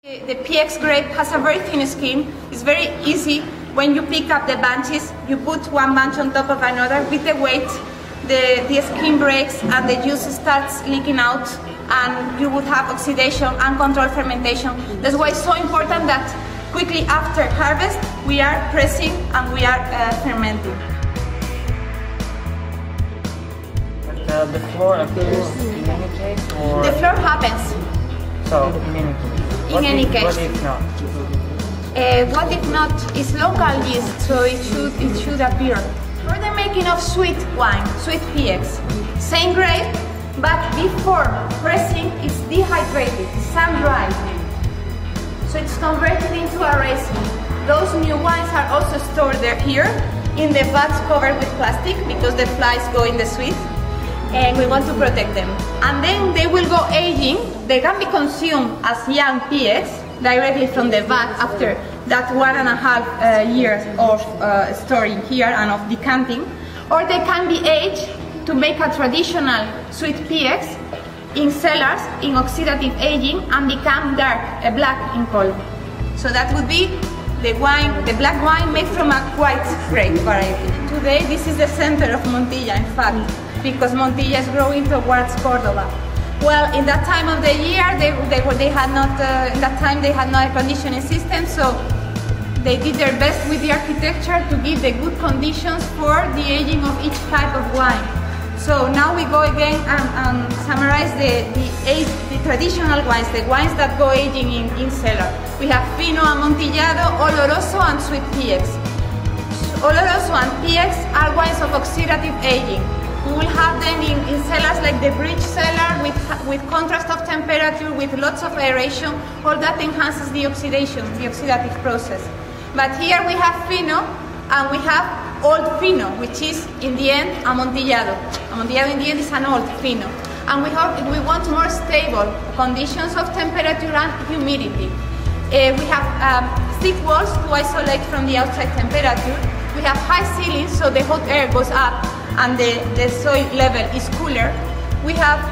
The PX grape has a very thin skin. It's very easy. When you pick up the bunches, you put one bunch on top of another. With the weight, the skin breaks and the juice starts leaking out, and you would have oxidation, uncontrolled fermentation. That's why it's so important that quickly after harvest, we are pressing and we are fermenting. The floor appears in any case, or? The floor happens. So, in any case. In any case. What if not? What if not? It's local yeast, so it should appear. For the making of sweet wine, sweet PX, same grape, but before pressing, it's dehydrated, sun-dried. So it's converted into a resin. Those new wines are also stored here in the vats covered with plastic because the flies go in the sweet, and we want to protect them. And then they will go aging. They can be consumed as young PX directly from the vat after that 1.5 years of storing here and of decanting, or they can be aged to make a traditional sweet PX in cellars in oxidative aging and become dark, black in color. So that would be the wine, the black wine made from a white grape variety. Today this is the center of Montilla, in fact, because Montilla is growing towards Córdoba. Well, in that time of the year, they had not. In that time, they had no air conditioning system, so they did their best with the architecture to give the good conditions for the aging of each type of wine. So now we go again and summarize the traditional wines, the wines that go aging in cellar. We have Fino and Amontillado, Oloroso and Sweet PX. Oloroso and PX are wines of oxidative aging. We will have them in cellars like the bridge cellar with contrast of temperature, with lots of aeration. All that enhances the oxidation, the oxidative process. But here we have Fino and we have Old Fino, which is in the end Amontillado. Amontillado in the end is an Old Fino. And we want more stable conditions of temperature and humidity. We have thick walls to isolate from the outside temperature. We have high ceilings, so the hot air goes up and the soil level is cooler. We have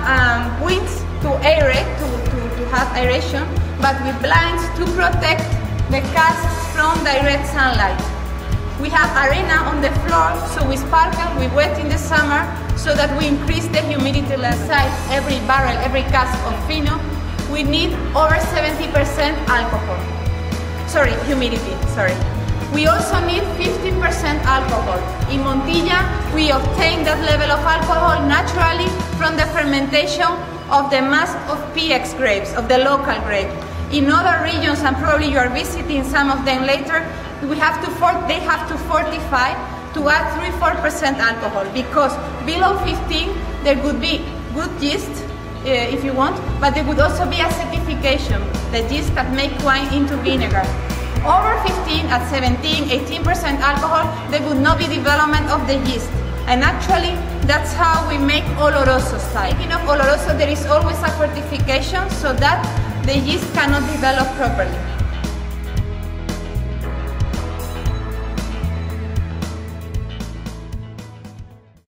winds to aerate, to have aeration, but with blinds to protect the casks from direct sunlight. We have arena on the floor, so we sparkle, we wet in the summer, so that we increase the humidity inside every barrel, every cask of Fino. We need over 70% alcohol. Humidity. We also need 15% alcohol. In Montilla, we obtain that level of alcohol naturally from the fermentation of the mast of PX grapes, of the local grape. In other regions, and probably you are visiting some of them later, they have to fortify to add 3–4% alcohol, because below 15 there could be good yeast, if you want, but there would also be acidification, the yeast that make wine into vinegar. Over 15, at 17, 18% alcohol, there would not be development of the yeast. And actually, that's how we make Oloroso style. Speaking of Oloroso, there is always a fortification so that the yeast cannot develop properly.